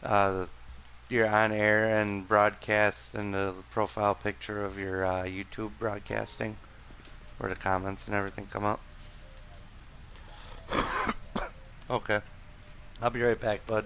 uh, you're on air and broadcast and the profile picture of your YouTube broadcasting where the comments and everything come up? Okay. I'll be right back, bud.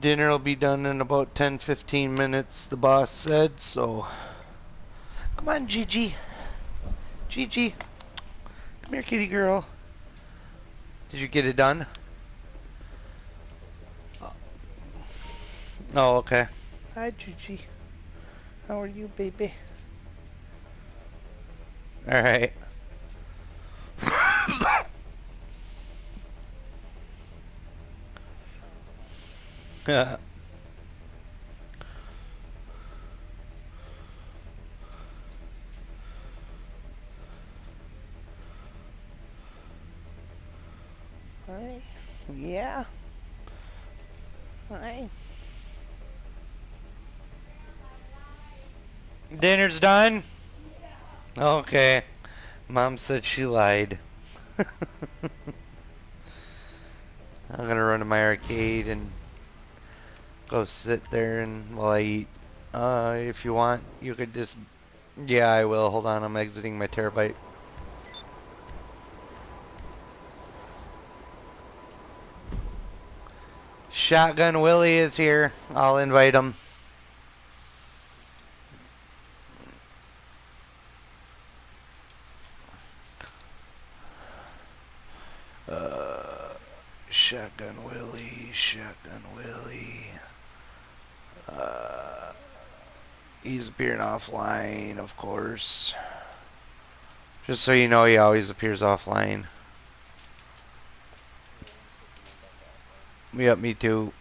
Dinner will be done in about 10-15 minutes, the boss said, so come on, Gigi. Gigi, come here, kitty girl. Did you get it done? Oh, okay. Hi, Gigi. How are you, baby? All right. Hi. Yeah. Hi. Dinner's done? Okay. Mom said she lied. I'm gonna run to my arcade and go sit there and while I eat. If you want, you could just. Yeah, I will. Hold on, I'm exiting my terabyte. Shotgun Willie is here. I'll invite him. Uh, Shotgun Willie, Shotgun Willie. Uh, he's appearing offline, of course. Just so you know, he always appears offline. Yep, me too.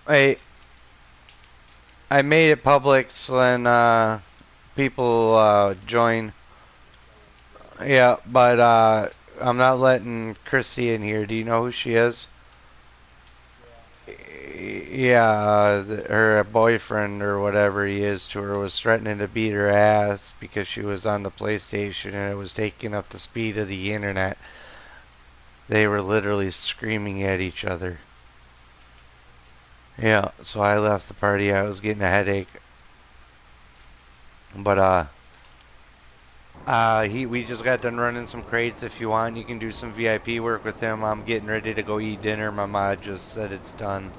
Hey, I made it public so then people join. Yeah, but I'm not letting Chrissy in here. Do you know who she is? Yeah, her boyfriend or whatever he is to her was threatening to beat her ass because she was on the PlayStation and it was taking up the speed of the internet. They were literally screaming at each other. Yeah, so I left the party. I was getting a headache. But we just got done running some crates. If you want, you can do some VIP work with him. I'm getting ready to go eat dinner. My mod just said it's done.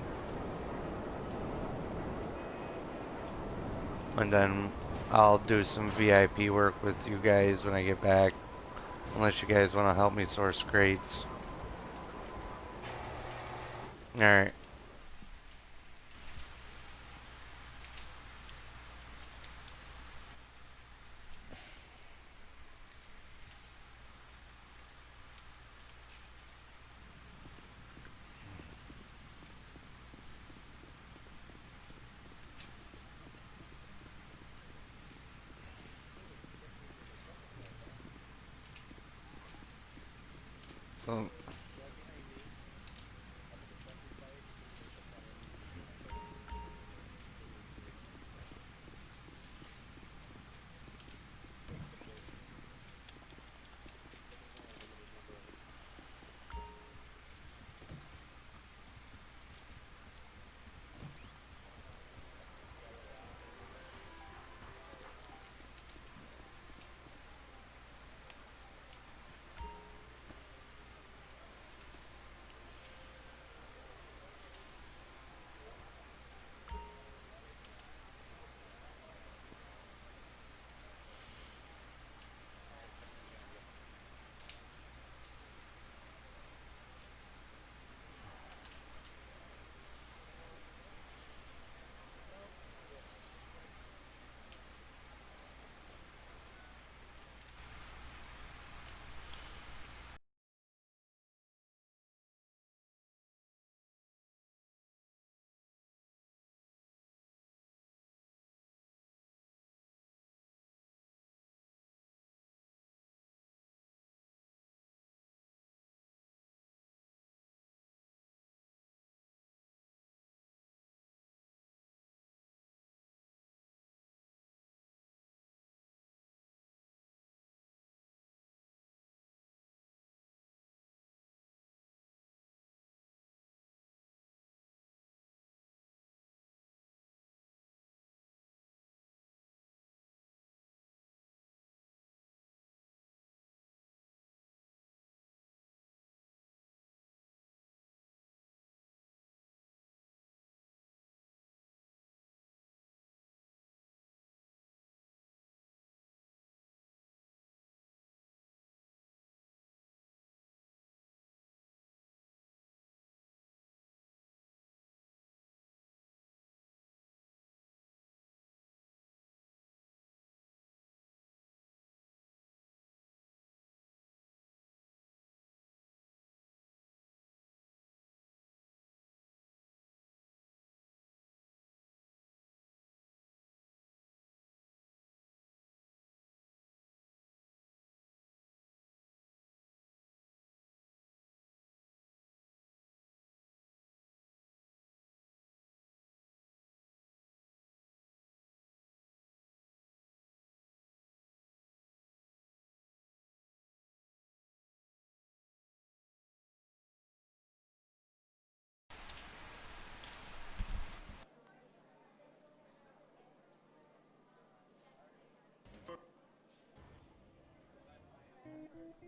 And then I'll do some VIP work with you guys when I get back. Unless you guys want to help me source crates. Alright. So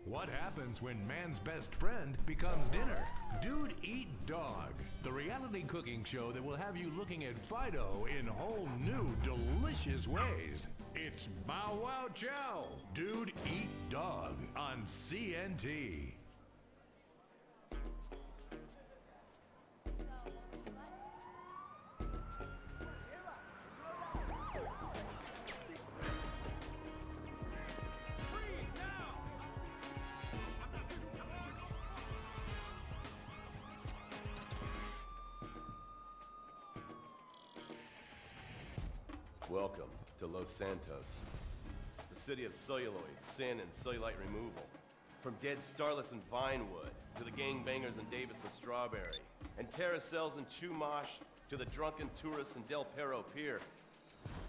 What happens when man's best friend becomes dinner? Dude Eat Dog, the reality cooking show that will have you looking at Fido in whole new, delicious ways. It's Bow Wow Chow, Dude Eat Dog on CNT. Welcome to Los Santos, the city of celluloid, sin, and cellulite removal. From dead starlets in Vinewood, to the gangbangers in Davis and Strawberry, and terracels in Chumash, to the drunken tourists in Del Perro Pier.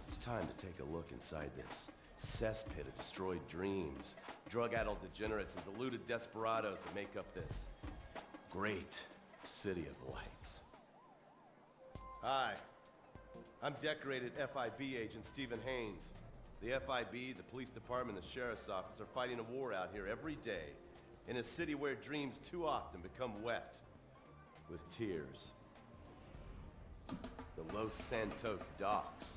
It's time to take a look inside this cesspit of destroyed dreams, drug-addled degenerates, and deluded desperados that make up this great city of lights. Hi. I'm decorated FIB agent Stephen Haynes. The FIB, the police department, the sheriff's office are fighting a war out here every day in a city where dreams too often become wet with tears. The Los Santos docks.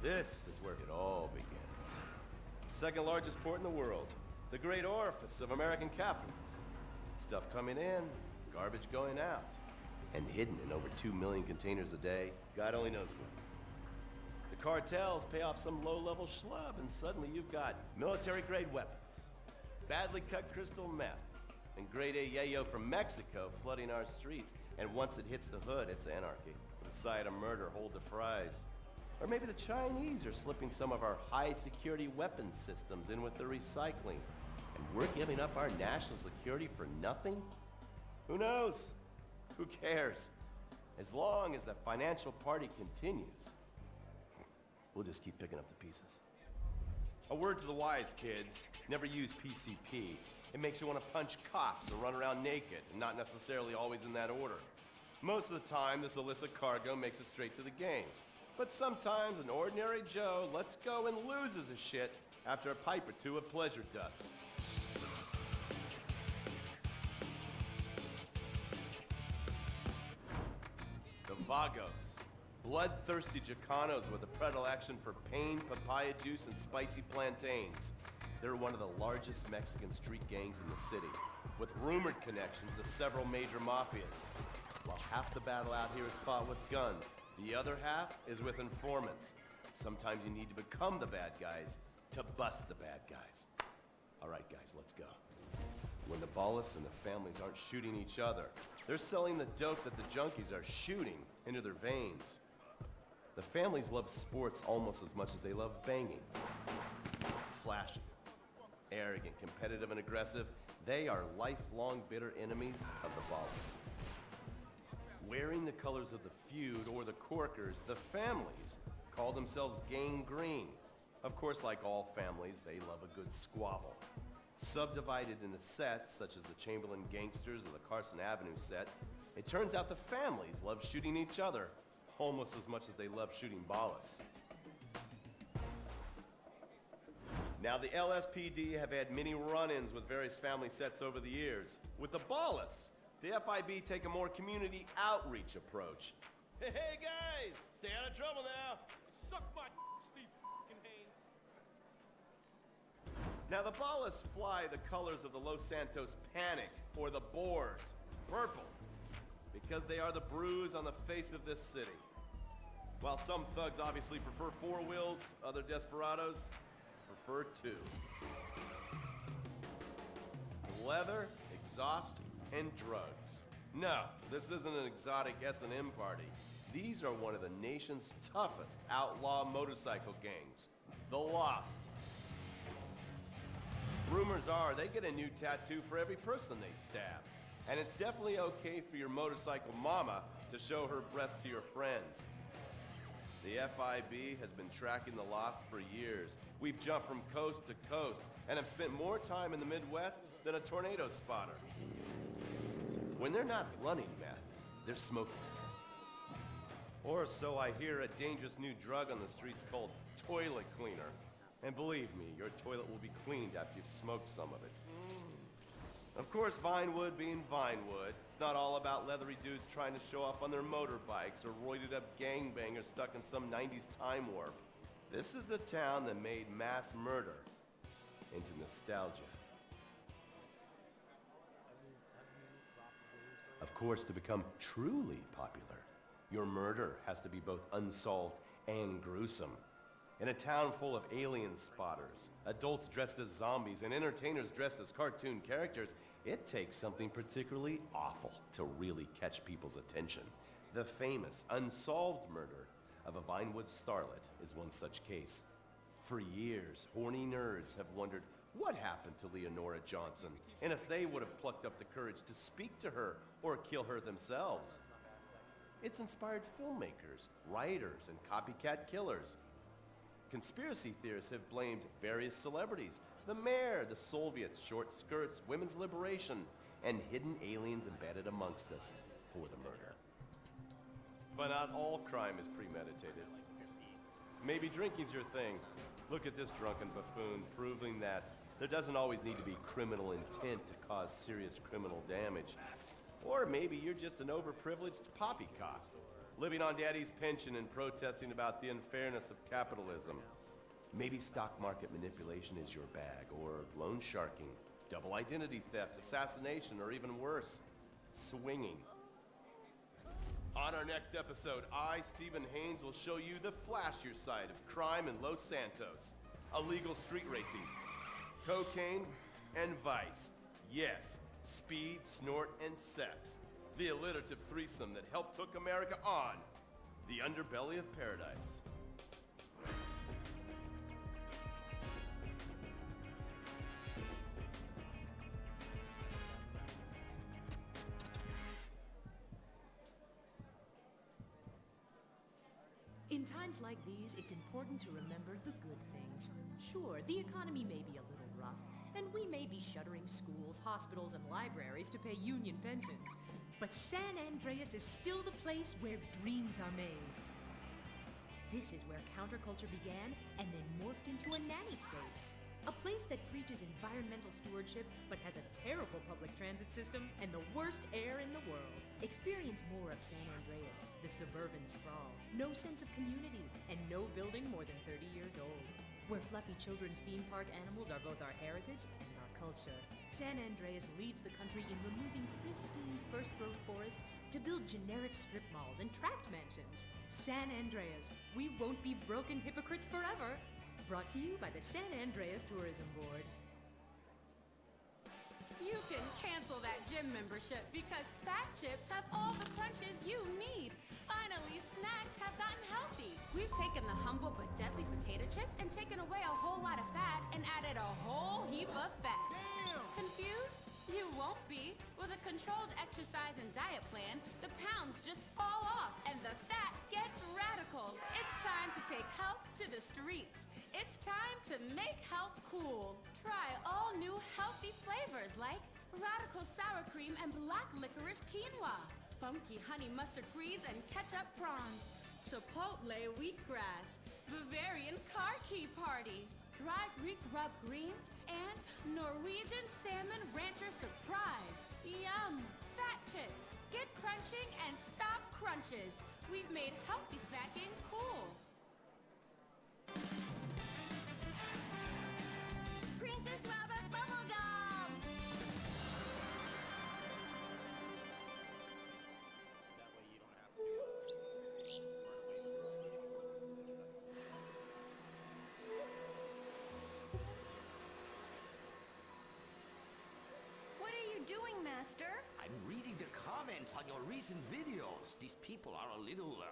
This is where it all begins. Second largest port in the world. The great orifice of American capitalism. Stuff coming in, garbage going out. And hidden in over 2 million containers a day, God only knows where. The cartels pay off some low-level schlub, and suddenly you've got military-grade weapons, badly cut crystal meth, and grade A yayo from Mexico flooding our streets. And once it hits the hood, it's anarchy. The side of murder, hold the fries. Or maybe the Chinese are slipping some of our high-security weapons systems in with the recycling. And we're giving up our national security for nothing? Who knows? Who cares? As long as the financial party continues, we'll just keep picking up the pieces. A word to the wise, kids. Never use PCP. It makes you want to punch cops and run around naked, and not necessarily always in that order. Most of the time, this illicit cargo makes it straight to the gangs. But sometimes an ordinary Joe lets go and loses his shit after a pipe or two of pleasure dust. The Vagos. Bloodthirsty Chicanos with a predilection for pain, papaya juice, and spicy plantains. They're one of the largest Mexican street gangs in the city, with rumored connections to several major mafias. While half the battle out here is fought with guns, the other half is with informants. Sometimes you need to become the bad guys to bust the bad guys. All right, guys, let's go. When the Ballas and the families aren't shooting each other, they're selling the dope that the junkies are shooting into their veins. The families love sports almost as much as they love banging. Flashy, arrogant, competitive, and aggressive, they are lifelong bitter enemies of the Ballas. Wearing the colors of the feud or the Corkers, the families call themselves Gang Green. Of course, like all families, they love a good squabble. Subdivided into sets, such as the Chamberlain Gangsters or the Carson Avenue set, it turns out the families love shooting each other almost as much as they love shooting Ballas. Now, the LSPD have had many run-ins with various family sets over the years. With the Ballas, the FIB take a more community outreach approach. Hey guys, stay out of trouble now. Suck my Steve Haynes. Now, the Ballas fly the colors of the Los Santos Panic, or the Boers, purple, because they are the bruise on the face of this city. While some thugs obviously prefer four wheels, other desperados prefer two. Leather, exhaust, and drugs. No, this isn't an exotic S&M party. These are one of the nation's toughest outlaw motorcycle gangs, the Lost. Rumors are they get a new tattoo for every person they stab. And it's definitely okay for your motorcycle mama to show her breast to your friends. The FIB has been tracking the Lost for years. We've jumped from coast to coast and have spent more time in the Midwest than a tornado spotter. When they're not running meth, they're smoking it. Or so I hear, a dangerous new drug on the streets called toilet cleaner. And believe me, your toilet will be cleaned after you've smoked some of it. Of course, Vinewood being Vinewood, it's not all about leathery dudes trying to show off on their motorbikes or roided up gangbangers stuck in some 90s time warp. This is the town that made mass murder into nostalgia. Of course, to become truly popular, your murder has to be both unsolved and gruesome. In a town full of alien spotters, adults dressed as zombies, and entertainers dressed as cartoon characters, it takes something particularly awful to really catch people's attention. The famous, unsolved murder of a Vinewood starlet is one such case. For years, horny nerds have wondered what happened to Leonora Johnson, and if they would have plucked up the courage to speak to her or kill her themselves. It's inspired filmmakers, writers, and copycat killers. Conspiracy theorists have blamed various celebrities, the mayor, the Soviets, short skirts, women's liberation, and hidden aliens embedded amongst us for the murder. But not all crime is premeditated. Maybe drinking's your thing. Look at this drunken buffoon, proving that there doesn't always need to be criminal intent to cause serious criminal damage. Or maybe you're just an overprivileged poppycock, living on daddy's pension and protesting about the unfairness of capitalism. Maybe stock market manipulation is your bag, or loan sharking, double identity theft, assassination, or even worse, swinging. On our next episode, I, Stephen Haynes, will show you the flashier side of crime in Los Santos. Illegal street racing, cocaine, and vice. Yes, speed, snort, and sex. The alliterative threesome that helped hook America on the underbelly of paradise. In times like these, it's important to remember the good things. Sure, the economy may be a little rough, and we may be shuttering schools, hospitals, and libraries to pay union pensions. But San Andreas is still the place where dreams are made. This is where counterculture began and then morphed into a nanny state. A place that preaches environmental stewardship but has a terrible public transit system and the worst air in the world. Experience more of San Andreas, the suburban sprawl. No sense of community and no building more than 30 years old. Where fluffy children's theme park animals are both our heritage and our culture. San Andreas leads the country in removing pristine first-growth forest to build generic strip malls and tract mansions. San Andreas, we won't be broken hypocrites forever. Brought to you by the San Andreas Tourism Board. You can cancel that gym membership because Fat Chips have all the crunches you need. Finally, snacks have gotten healthy. We've taken the humble but deadly potato chip and taken away a whole lot of fat and added a whole heap of fat. Damn. Confused? You won't be. With a controlled exercise and diet plan, the pounds just fall off and the fat gets radical. It's time to take health to the streets. It's time to make health cool. Try all new healthy flavors like radical sour cream and black licorice quinoa, funky honey mustard greens and ketchup prawns, chipotle wheatgrass, Bavarian car key party, dry Greek rub greens, and Norwegian salmon rancher surprise. Yum! Fat Chips. Get crunching and stop crunches. We've made healthy snacking cool. Princess Robert Bubblegum! What are you doing, Master? I'm reading the comments on your recent videos. These people are a little...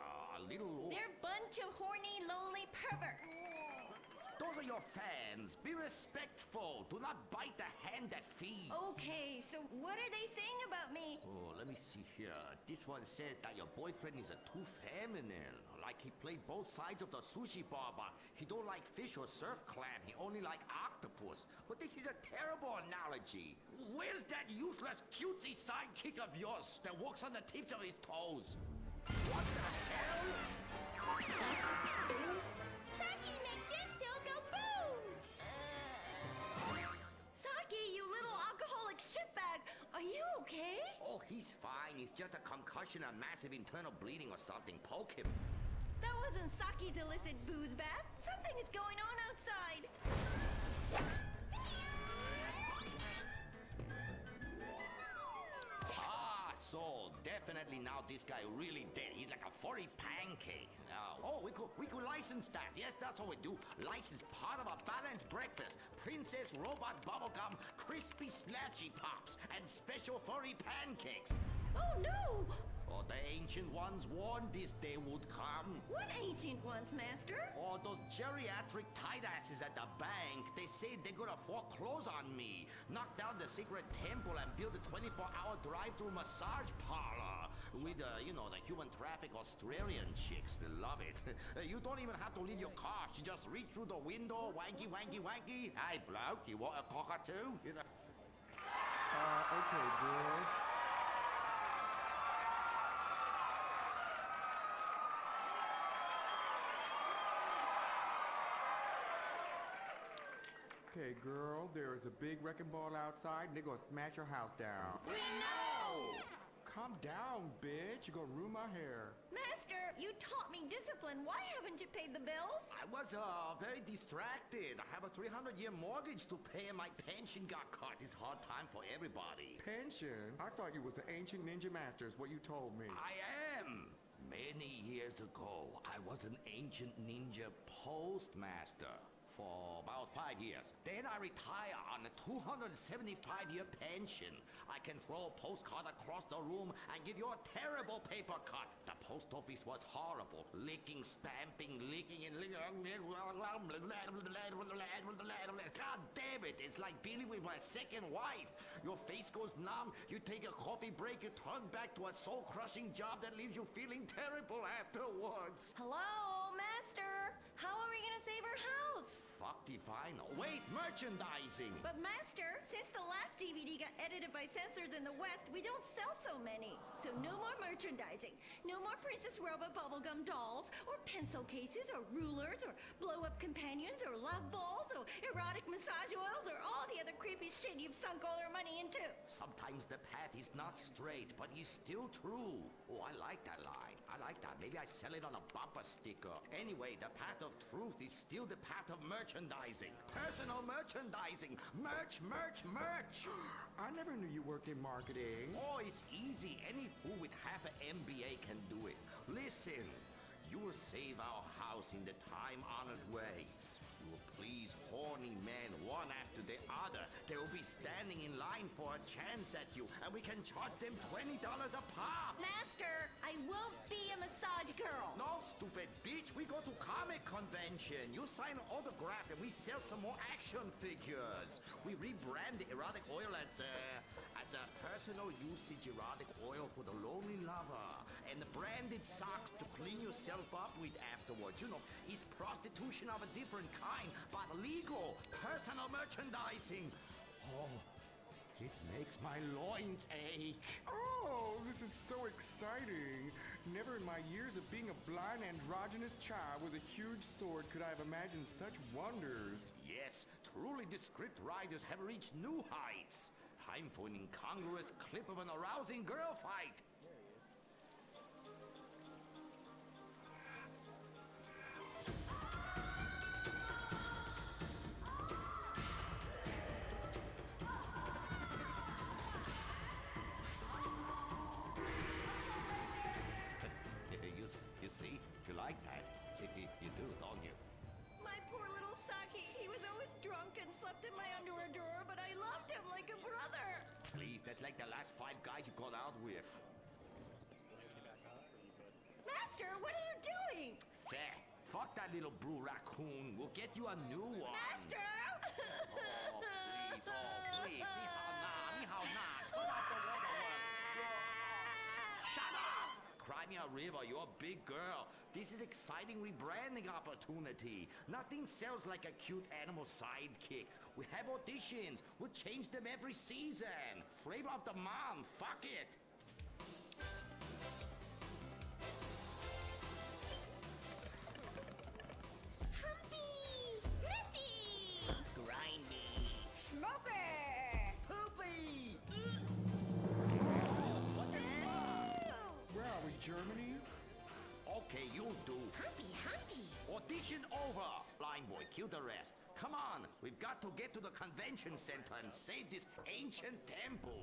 They're a bunch of horny, lonely perverts. Those are your fans. Be respectful. Do not bite the hand that feeds. Okay, so what are they saying about me? Oh, let me see here. This one said that your boyfriend is too feminine. Like he played both sides of the sushi bar, but he don't like fish or surf clam. He only like octopus. But this is a terrible analogy. Where's that useless cutesy sidekick of yours that walks on the tips of his toes? What the hell? Saki make gemstone go boom! Saki, you little alcoholic shitbag, are you okay? Oh, he's fine. It's just a concussion, a massive internal bleeding or something. Poke him. That wasn't Saki's illicit booze bath. Something is going on outside. So definitely now this guy really dead. He's like a furry pancake. Oh, we could license that. Yes, that's what we do. License part of a balanced breakfast. Princess Robot Bubblegum, crispy snatchy pops, and special furry pancakes. Oh no! Oh, the ancient ones warned this day would come. What ancient ones, Master? Oh, those geriatric tight asses at the bank. They say they're gonna foreclose on me, knock down the secret temple, and build a 24-hour drive-through massage parlor with, you know, the human traffic Australian chicks. They love it. You don't even have to leave your car. You just reach through the window, wanky, wanky, wanky. Hey, bloke, you want a cockatoo? You know. Okay, dude. Okay, girl, there is a big wrecking ball outside, and they're gonna smash your house down. We know! Calm down, bitch. You're gonna ruin my hair. Master, you taught me discipline. Why haven't you paid the bills? I was very distracted. I have a 300-year mortgage to pay and my pension got cut. It's hard time for everybody. Pension? I thought you was an ancient ninja master, is what you told me. I am. Many years ago, I was an ancient ninja postmaster for about 5 years. Then I retire on a 275-year pension. I can throw a postcard across the room and give you a terrible paper cut. The post office was horrible. Licking, stamping, licking, and licking. God damn it, it's like dealing with my second wife. Your face goes numb, you take a coffee break, you turn back to a soul-crushing job that leaves you feeling terrible afterwards. Hello, Master. How are we gonna save our house? Fuck define. Wait, merchandising. But Master, since the last DVD got edited by censors in the West, we don't sell so many. So no more merchandising. No more Princess Robot bubblegum dolls, or pencil cases, or rulers, or blow-up companions, or love balls, or erotic massage oils, or all the other creepy shit you've sunk all our money into. Sometimes the path is not straight, but is still true. Oh, I like that line. I like that. Maybe I sell it on a bumper sticker. Anyway, the path of truth is still the path of merchandising. Personal merchandising. Merch, merch, merch. I never knew you worked in marketing. Oh, it's easy. Any fool with half an MBA can do it. Listen, you will save our house in the time-honored way. You will please horny men one after the other. They will be standing in line for a chance at you, and we can charge them $20 a pop. Master, I won't be a massage girl. No, stupid bitch. We go to comic convention. You sign an autograph, and we sell some more action figures. We rebrand the erotic oil as a personal usage erotic oil for the lonely lover, and the branded socks to clean yourself up with afterwards. You know, it's prostitution of a different kind, but legal. Personal merchandising. Oh, it makes my loins ache. Oh, this is so exciting. Never in my years of being a blind androgynous child with a huge sword could I have imagined such wonders. Yes, truly the script writers have reached new heights. Time for an incongruous clip of an arousing girl fight. You see? You like that? You do, don't you? My poor little Saki. He was always drunk and slept in my underwear drawer, but I loved him like a brother. Please, that's like the last 5 guys you got out with. Master, what are you doing? Fuck that little blue raccoon. We'll get you a new one. Master! Oh, please. Oh, please. Ni hao na. Turn off the weather. Shut up! Cry me a river. You're a big girl. This is exciting rebranding opportunity. Nothing sells like a cute animal sidekick. We have auditions. We'll change them every season. Flavor of the month. Fuck it. Humpy! Nifty! Grindy. Smoky! Poopy. Where are we, Germany? Okay, you'll do. Humpy, humpy! Audition over. Blind boy, kill the rest. Come on, we've got to get to the convention center and save this ancient temple.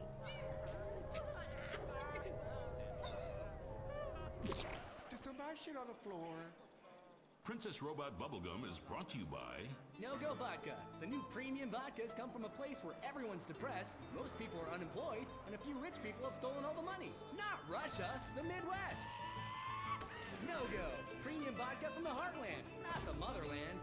There's some nice shit on the floor. Princess Robot Bubblegum is brought to you by No-Go Vodka. The new premium vodkas come from a place where everyone's depressed, most people are unemployed, and a few rich people have stolen all the money. Not Russia, the Midwest. No-Go. Premium vodka from the heartland, not the motherland.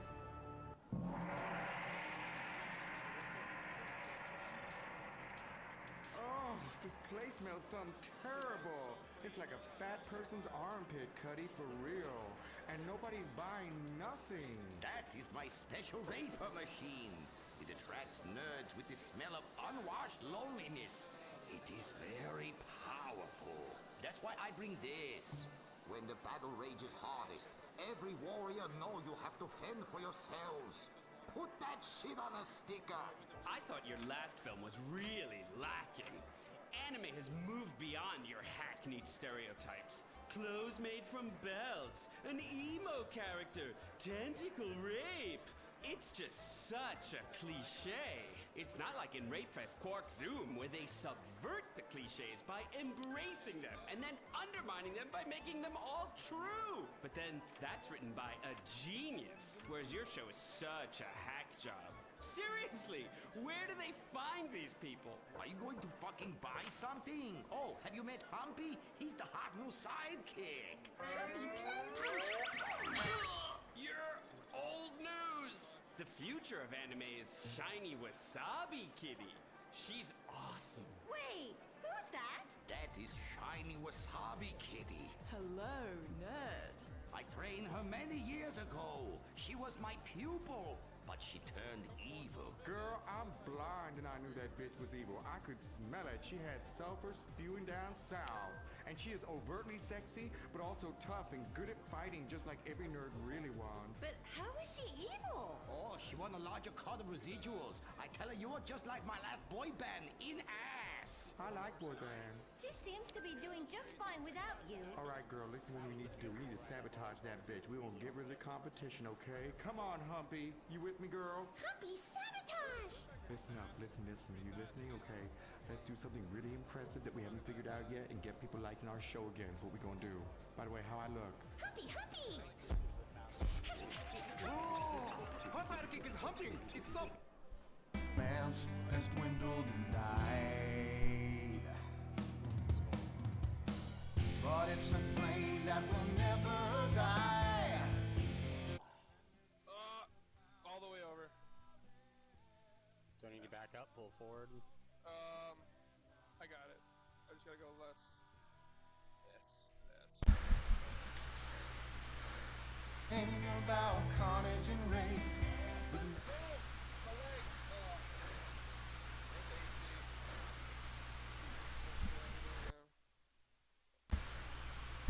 Oh, this place smells something terrible. It's like a fat person's armpit, Cuddy, for real. And nobody's buying nothing. That is my special vapor machine. It attracts nerds with the smell of unwashed loneliness. It is very powerful. That's why I bring this. When the battle rages hardest, every warrior know you have to fend for yourselves. Put that shit on a sticker. I thought your last film was really lacking. Anime has moved beyond your hackneyed stereotypes. Clothes made from belts, an emo character, tentacle rape. It's just such a cliche. It's not like in Rapefest Quark Zoom, where they subvert the cliches by embracing them and then undermining them by making them all true. But then that's written by a genius, whereas your show is such a hack job. Seriously, where do they find these people? Are you going to fucking buy something? Oh, have you met Humpy? He's the hot new sidekick. Humpy Plum. You're old news. The future of anime is shiny wasabi kitty. She's awesome. Wait, who's that? That is Shiny Wasabi Kitty. Hello, nerd. I trained her many years ago. She was my pupil, but she turned evil. Girl, I'm blind and I knew that bitch was evil. I could smell it. She had sulfur spewing down south. And she is overtly sexy, but also tough and good at fighting, just like every nerd really wants. But how is she evil? Oh, she won a larger cut of residuals. I tell her you were just like my last boy band, In Ass. I like boy bands. She seems to be doing just fine without you. All right, girl, listen what we need to do. We need to sabotage that bitch. We won't give her the competition, okay? Come on, Humpy. You with me, girl? Humpy, sabotage! Listen up, listen. Are you listening? Okay. Let's do something really impressive that we haven't figured out yet and get people liking our show again. Is what we're gonna do. By the way, how I look? Humpy, Humpy! Her sidekick is humping. It's so... Man's has dwindled and died, but it's a flame that will never die. All the way over. Do I need to back up, pull forward? I got it. I just gotta go less. Yes. Think about carnage and rape.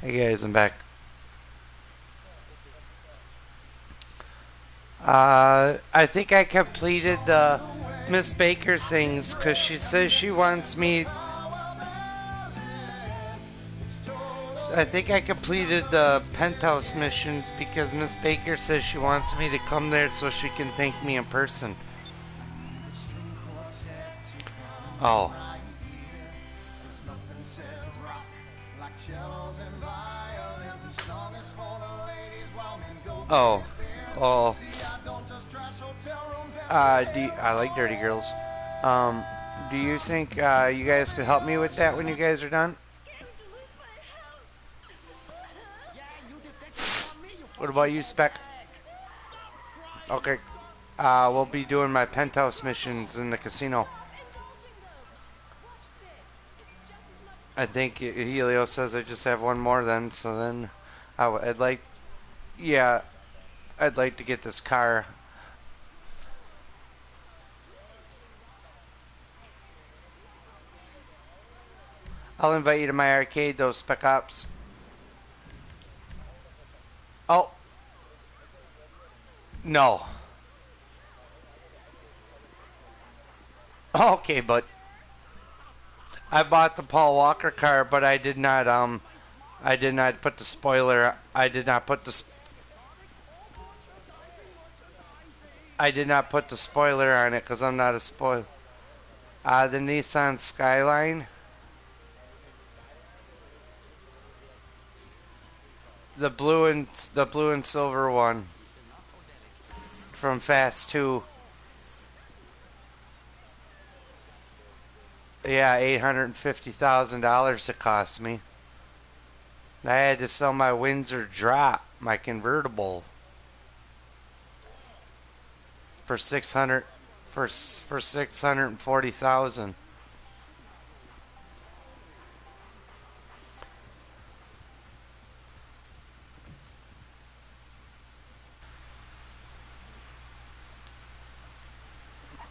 Hey guys, I'm back. I think I completed the Miss Baker things because she says she wants me. I think I completed the penthouse missions because Miss Baker says she wants me to come there so she can thank me in person. Oh. Oh. Oh. I like Dirty Girls. Do you think you guys could help me with that when you guys are done? What about you, Spec? Okay. We'll be doing my penthouse missions in the casino. I think Helio says I just have one more then, so then I'd like, yeah, I'd like to get this car. I'll invite you to my arcade, those Spec Ops. Oh. No. Okay, but I bought the Paul Walker car, but I did not put the spoiler. I did not put the spoiler on it because I'm not a spoiler. The Nissan Skyline. The blue and silver one from Fast 2. Yeah, $850,000 it cost me. I had to sell my Windsor Drop, my convertible, for $640,000.